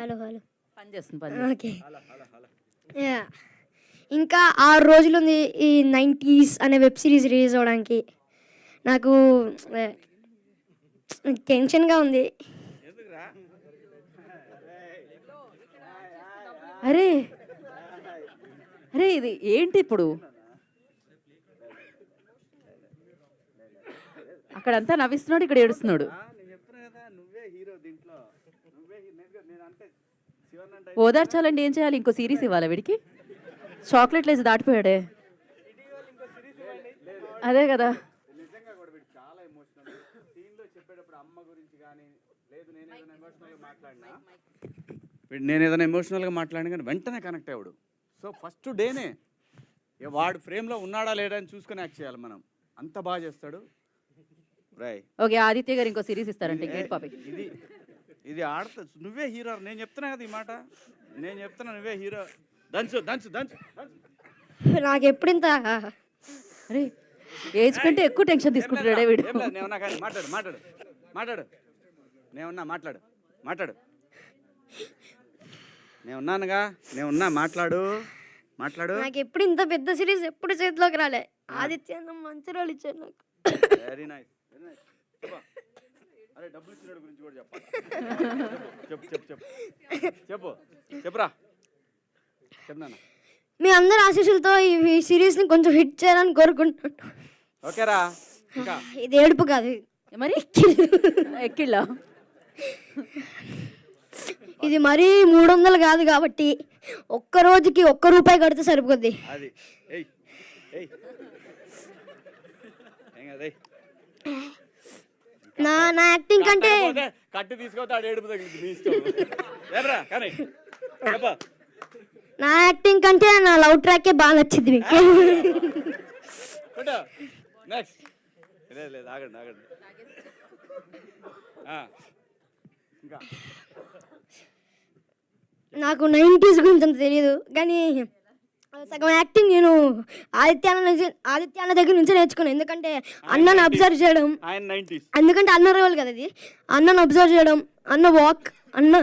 Hello hello పని చేస్తుంది okay. ఇంకా 6 రోజులు ఉంది ఈ 90s అనే వెబ్ సిరీస్ రిలీజ్ అవ్వడానికి. నాకు టెన్షన్గా ఉంది. అరే అరే ఇది ఏంటి ఇప్పుడు? అక్కడంతా నవ్విస్తున్నాడు, ఇక్కడ ఏడుస్తున్నాడు. ఓదార్చాలండి, ఏం చేయాలి? ఇంకో సిరీస్ ఇవ్వాలి వీడికి. చాక్లెట్లు వేసి దాటిపోయాడే. అదే కదా. నేను ఏదైనా ఎమోషనల్గా మాట్లాడినా కానీ వెంటనే కనెక్ట్ అయ్యాడు. సో ఫస్ట్ డేనే వాడు ఫ్రేమ్లో ఉన్నాడా లేడా అని చూసుకొని యాక్ట్ చేయాలి మనం. అంత బాగా చేస్తాడు. ఓకే, ఆదిత్య గారు ఇంకో సిరీస్ ఇస్తారంటే గ్రేట్ టాపిక్. ఇది ఆడతా, నువ్వే హీరో. నేను చెప్తున్నా కదా ఈ మాట, నేను చెప్తున్నా నువ్వే హీరో. దంచు దంచు దంచు. నాకు ఎప్పుడింత అరే ఏజ్ కంటే ఎక్కువ టెన్షన్ తీసుకుంటాడే వీడు. నేనున్నా కానీ మాట్లాడు మాట్లాడు మాట్లాడు. నేనున్నా మాట్లాడు మాట్లాడు. నేనున్నానుగా, నేనున్నా మాట్లాడు మాట్లాడు. నాకు ఎప్పుడు ఇంత పెద్ద సిరీస్ ఎప్పుడు చేతిలోకి రాలే. ఆదిత్య అన్న మంచి రోల్ ఇచ్చాడు నాకు. Very nice very nice. అరే డబ్బులు ఇచ్చినాడు గురించి కూడా చెప్పాలి. చెప్పు చెప్పు చెప్పు చెప్పు చెప్పురా చెప్తున్నా. మీ అందరి ఆశీస్సులతో ఈ సిరీస్ని కొంచెం హిట్ చేయాలని కోరుకుంటున్నాను. ఓకేరా. ఇంకా ఇది ఏడుపు కాదు మరి ఎక్కిళ్ళ. ఇది మరీ 300 కాదు కాబట్టి ఒక్క రోజుకి ₹1 కడితే సరిపోద్ది. అది ఏయ్ ఏయ్ నా యాక్టింగ్ కంటే కట్టు తీసుకోతాడు, ఏడుపు తగిలింది. నా యాక్టింగ్ కంటే నా లవ్ ట్రాకే బాగా నచ్చింది మీకు. నెక్స్ట్ లేదు ఆగండి ఆగండి. ఇంకా నాకు 90s గురించి అంత తెలియదు కానీ సగం యాక్టింగ్ నేను ఆదిత్య అన్న దగ్గర నుంచి నేర్చుకున్నాను. ఎందుకంటే అన్నను అబ్జర్వ్ చేయడం, ఎందుకంటే అన్న రోల్ కదా ఇది. అన్నను అబ్జర్వ్ చేయడం, అన్న వాక్, అన్న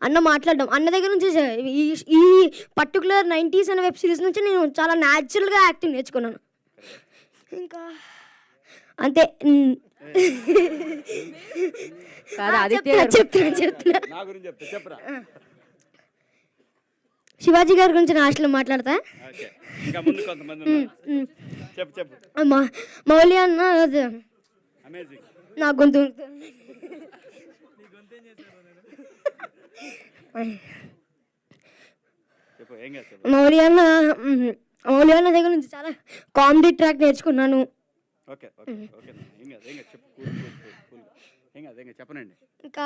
అన్న మాట్లాడడం, అన్న దగ్గర నుంచి ఈ పర్టికులర్ 90s అనే వెబ్ సిరీస్ నుంచి నేను చాలా న్యాచురల్గా యాక్టింగ్ నేర్చుకున్నాను. ఇంకా అంతే. చెప్తున్నా శివాజీ గారి గురించి నా హాస్టల్లో మాట్లాడతా. మౌలి అన్న నా గొంతు మౌలి అన్న దగ్గర నుంచి చాలా కామెడీ ట్రాక్ నేర్చుకున్నాను. ఇంకా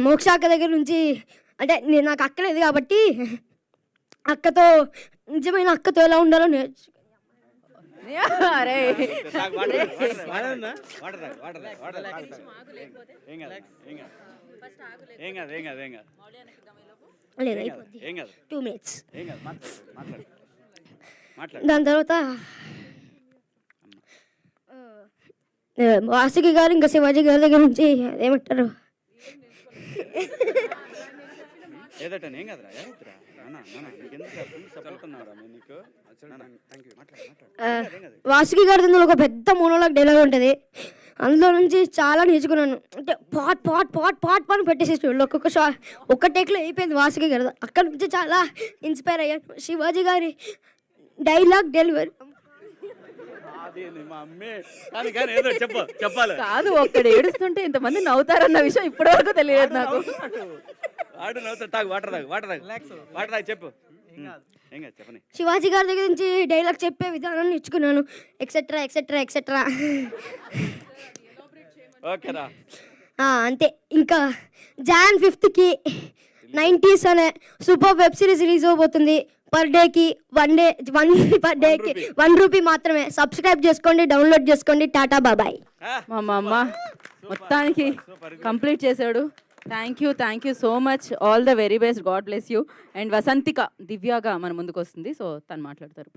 మోక్ష అక్క దగ్గర నుంచి, అంటే నేను నాకు అక్క లేదు కాబట్టి అక్కతో నిజమైన అక్కతో ఎలా ఉండాలో నేర్చుకున్నాను. దాని తర్వాత వాసుకి గారు ఇంకా శివాజీ గారి దగ్గర నుంచి ఏమంటారు, వాసుకి గారి దగ్గర ఒక పెద్ద మోనోలాగ్ డైలాగ్ ఉంటుంది. అందులో నుంచి చాలా నేర్చుకున్నాను. అంటే పాట్ పాట్ పాట్ పాట్ పాట్ పెట్టేసేసి ఒక్క టేక్లో అయిపోయింది వాసుకి గారి. అక్కడ నుంచి చాలా ఇన్స్పైర్ అయ్యాను. శివాజీ గారి డైలాగ్ డెలివరీ కాదు, ఒక్కడ ఏడుస్తుంటే ఇంతమంది నవ్వుతారన్న విషయం ఇప్పటివరకు తెలియదు నాకు. శివాజీ గారి దగ్గర నుంచి డైలాగ్ చెప్పే విధానం నేర్చుకున్నాను. Etcetera etcetera etcetera. అంతే. ఇంకా Jan 5th 90s అనే సూపర్ వెబ్ సిరీస్ రిలీజ్ అవబోతుంది. పర్ డేకి ₹1 మాత్రమే. సబ్స్క్రైబ్ చేసుకోండి, డౌన్లోడ్ చేసుకోండి. టాటా బాబాయ్. మా అమ్మ మొత్తానికి కంప్లీట్ చేశాడు. Thank you so much. All the very best. God bless you. And Vasanthika దివ్యాగా మన ముందుకు వస్తుంది. సో తను మాట్లాడతారు.